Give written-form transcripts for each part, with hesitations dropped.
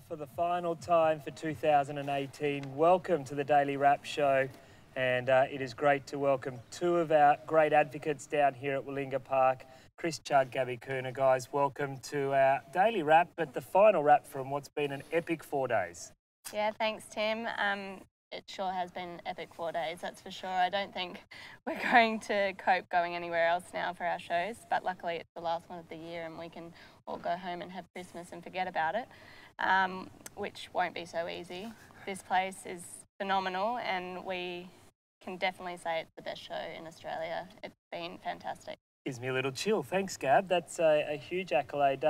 for the final time for 2018. Welcome to the Daily Wrap Show, and it is great to welcome two of our great advocates down here at Willinga Park, Chugg, Gabi, Kuna. Guys, welcome to our Daily Wrap, but the final wrap from what's been an epic 4 days. Yeah, thanks, Tim. It sure has been an epic 4 days, that's for sure. I don't think we're going to cope going anywhere else now for our shows, but luckily it's the last one of the year and we can all go home and have Christmas and forget about it, which won't be so easy. This place is phenomenal and we can definitely say it's the best show in Australia. It's been fantastic. Gives me a little chill. Thanks, Gab. That's a huge accolade.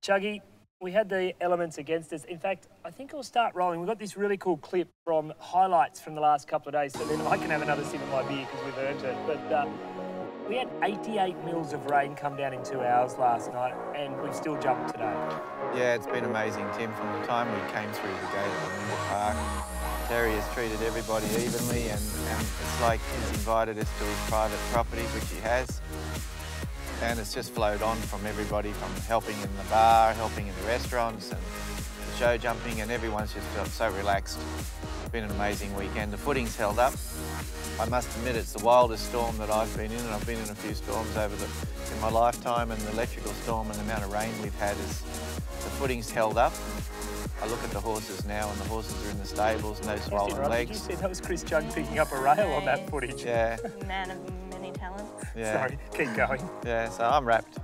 Chuggy, we had the elements against us. In fact, I think I'll start rolling. We've got this really cool clip from highlights from the last couple of days, so then I can have another sip of my beer because we've earned it. But we had 88 mils of rain come down in 2 hours last night, and we've still jumped today. Yeah, it's been amazing, Tim. From the time we came through the gate at Willinga Park, Terry has treated everybody evenly, and it's like he's invited us to his private property, which he has. And it's just flowed on from everybody, from helping in the bar, helping in the restaurants, and the show jumping, and everyone's just felt so relaxed. It's been an amazing weekend. The footing's held up. I must admit, it's the wildest storm that I've been in, and I've been in a few storms in my lifetime, and the electrical storm and the amount of rain we've had is, the footing's held up. I look at the horses now, and the horses are in the stables, no swollen legs. You said that was Chugg picking up a rail on that footage. Yeah. Man of many talents. Yeah. Sorry, keep going. Yeah, so I'm wrapped,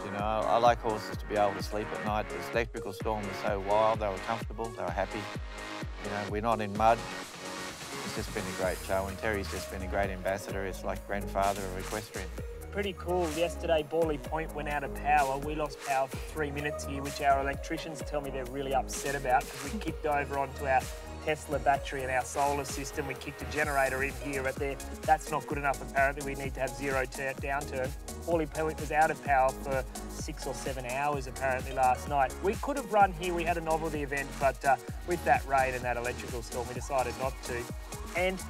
you know. I like horses to be able to sleep at night. This electrical storm was so wild, they were comfortable, they were happy. You know, we're not in mud. It's just been a great show, and Terry's just been a great ambassador. It's like grandfather of equestrian. Pretty cool. Yesterday, Borley Point went out of power. We lost power for 3 minutes here, which our electricians tell me they're really upset about because we kicked over onto our Tesla battery and our solar system. We kicked a generator in here, but that's not good enough apparently. We need to have zero downturn. Borley Point was out of power for 6 or 7 hours apparently last night. We could have run here. We had a novelty event, but with that rain and that electrical storm, we decided not to. And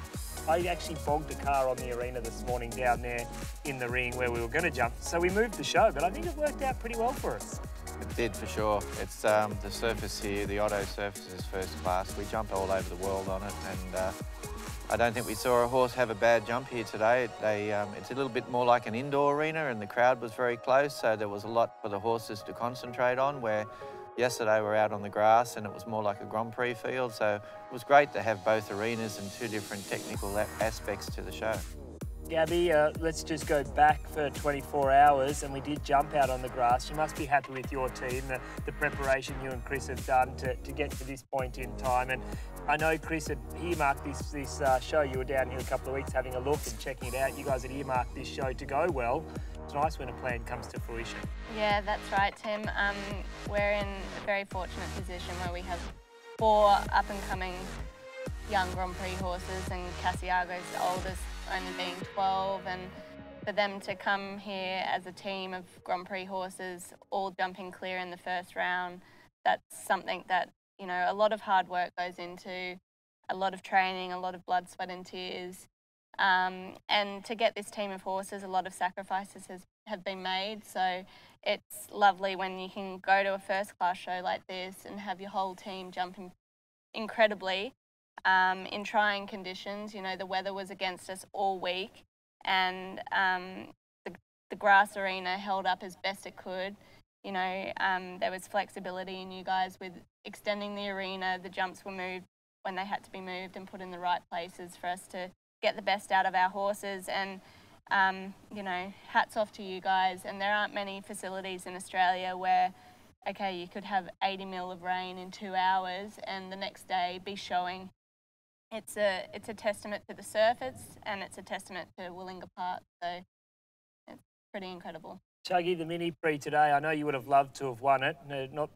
I actually bogged a car on the arena this morning down there in the ring where we were going to jump. So we moved the show, but I think it worked out pretty well for us. It did, for sure. It's the surface here, the Otto surface is first class. We jumped all over the world on it, and I don't think we saw a horse have a bad jump here today. It's a little bit more like an indoor arena, and the crowd was very close, so there was a lot for the horses to concentrate on, where yesterday we were out on the grass and it was more like a Grand Prix field, so it was great to have both arenas and two different technical aspects to the show. Gabi, let's just go back for 24 hours, and we did jump out on the grass. You must be happy with your team, the preparation you and Chris have done to get to this point in time. And I know Chris had earmarked this show. You were down here a couple of weeks having a look and checking it out. You guys had earmarked this show to go well. It's nice when a plan comes to fruition. Yeah, that's right, Tim. We're in a very fortunate position where we have 4 up-and-coming young Grand Prix horses, and Cassiago's the oldest, only being 12, and for them to come here as a team of Grand Prix horses, all jumping clear in the first round, that's something that, you know, a lot of hard work goes into, a lot of training, a lot of blood, sweat and tears. And to get this team of horses, a lot of sacrifices have been made. So it's lovely when you can go to a first-class show like this and have your whole team jumping incredibly in trying conditions. You know, the weather was against us all week, and the grass arena held up as best it could. You know, there was flexibility in you guys with extending the arena. The jumps were moved when they had to be moved and put in the right places for us to get the best out of our horses, and you know, hats off to you guys. And there aren't many facilities in Australia where, okay, you could have 80 mil of rain in 2 hours and the next day be showing. It's a testament to the surface, and it's a testament to Willinga Park, so it's pretty incredible. Chuggy, the mini pre today, I know you would have loved to have won it.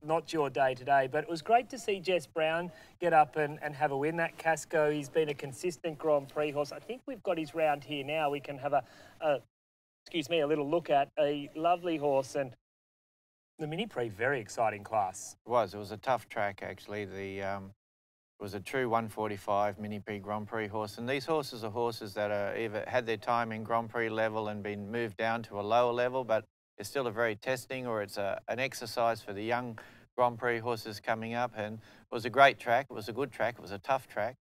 Not your day today, but it was great to see Jess Brown get up and have a win. That Casco, he's been a consistent Grand Prix horse. I think we've got his round here now. We can have a little look at a lovely horse, and the mini pre, very exciting class. It was a tough track actually. It was a true 145 mini P Grand Prix horse, and these horses are horses that are either had their time in Grand Prix level and been moved down to a lower level, but it's still a very testing, or it's an exercise for the young Grand Prix horses coming up, and it was a great track. It was a good track. It was a tough track.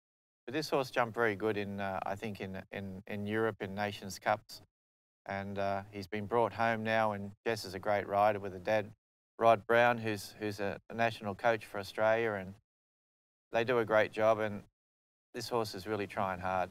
But this horse jumped very good in, I think, in Europe in Nations Cups. And he's been brought home now, and Jess is a great rider with a dad, Rod Brown, who's a national coach for Australia, and they do a great job, and this horse is really trying hard.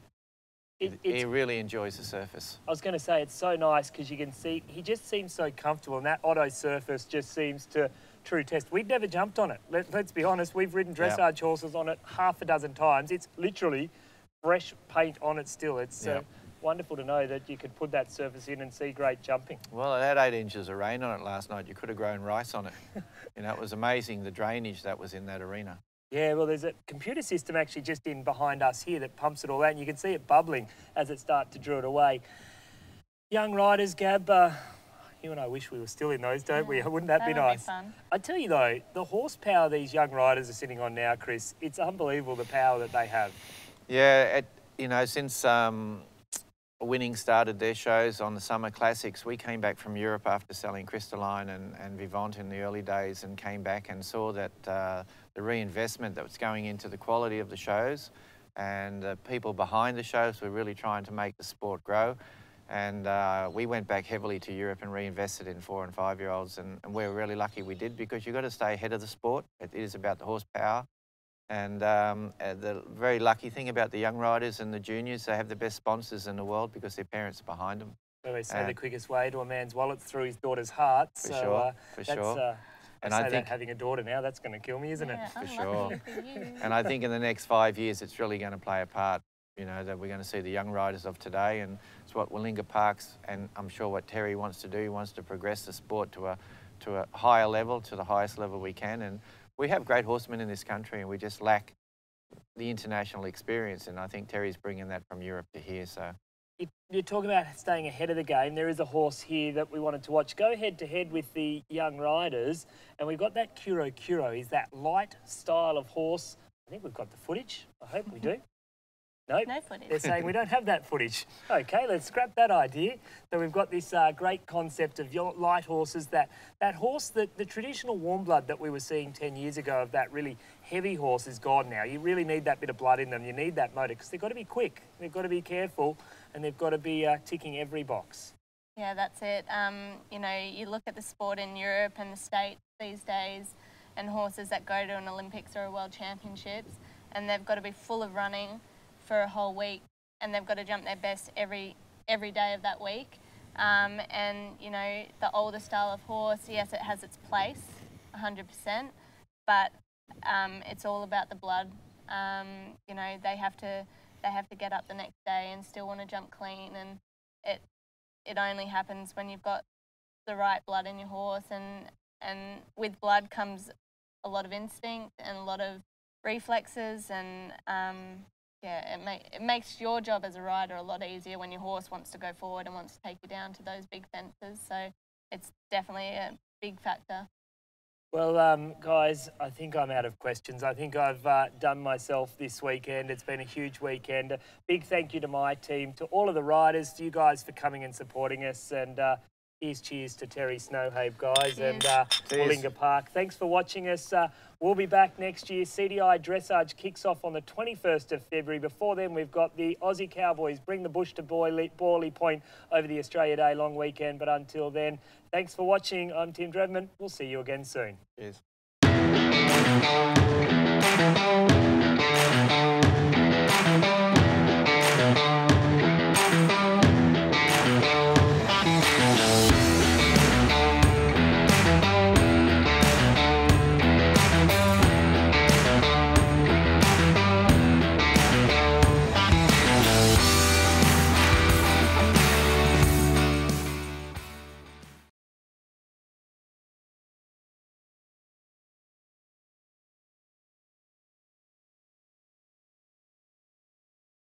He really enjoys the surface. I was going to say, it's so nice because you can see he just seems so comfortable, and that Otto surface just seems to true test. We've never jumped on it. Let's be honest, we've ridden dressage horses on it half a dozen times. It's literally fresh paint on it still. It's wonderful to know that you could put that surface in and see great jumping. Well, it had 8 inches of rain on it last night. You could have grown rice on it. You know, it was amazing the drainage that was in that arena. Yeah, well, there's a computer system actually just in behind us here that pumps it all out, and you can see it bubbling as it starts to draw it away. Young riders, Gab, you and I wish we were still in those, don't we? Wouldn't that be nice? Be fun. I tell you though, the horsepower these young riders are sitting on now, Chris, it's unbelievable the power that they have. Yeah, you know, since Winning started their shows on the Summer Classics, we came back from Europe after selling Crystalline and Vivant in the early days, and came back and saw that the reinvestment that was going into the quality of the shows, and the people behind the shows were really trying to make the sport grow. And we went back heavily to Europe and reinvested in 4- and 5-year-olds, and we were really lucky we did, because you've got to stay ahead of the sport. It is about the horsepower. And the very lucky thing about the young riders and the juniors, they have the best sponsors in the world because their parents are behind them. They always say the quickest way to a man's wallet through his daughter's heart. For sure, for sure. And I think having a daughter now, that's going to kill me, isn't it? For sure. And I think in the next 5 years, it's really going to play a part. You know, that we're going to see the young riders of today, and it's what Willinga Park's, and I'm sure what Terry wants to do. He wants to progress the sport to a higher level, to the highest level we can. And we have great horsemen in this country, and we just lack the international experience. And I think Terry's bringing that from Europe to here. So you're talking about staying ahead of the game. There is a horse here that we wanted to watch go head to head with the young riders, and we've got that Kuro. Is that light style of horse. I think we've got the footage. I hope we do. Nope. No footage. They're saying we don't have that footage. Okay, let's scrap that idea. So we've got this great concept of your light horses, that horse, the traditional warm blood that we were seeing 10 years ago of that really heavy horse is gone now. You really need that bit of blood in them. You need that motor because they've got to be quick, they've got to be careful, and they've got to be ticking every box. Yeah, that's it. You know, you look at the sport in Europe and the States these days, and horses that go to an Olympics or a World Championships, and they've got to be full of running for a whole week, and they've got to jump their best every day of that week. And you know, the older style of horse, yes, it has its place, 100%, but it's all about the blood. You know, they have to get up the next day and still want to jump clean, and it only happens when you've got the right blood in your horse, and with blood comes a lot of instinct and a lot of reflexes, and yeah, it makes your job as a rider a lot easier when your horse wants to go forward and wants to take you down to those big fences. So it's definitely a big factor. Well, guys, I think I'm out of questions. I think I've done myself this weekend. It's been a huge weekend. A big thank you to my team, to all of the riders, to you guys for coming and supporting us. And here's cheers to Terry Snowhave, guys, and Willinga Park. Thanks for watching us. We'll be back next year. CDI Dressage kicks off on the 21st of February. Before then, we've got the Aussie Cowboys bring the bush to Borley Point over the Australia Day long weekend. But until then, thanks for watching. I'm Tim Dreverman. We'll see you again soon. Cheers.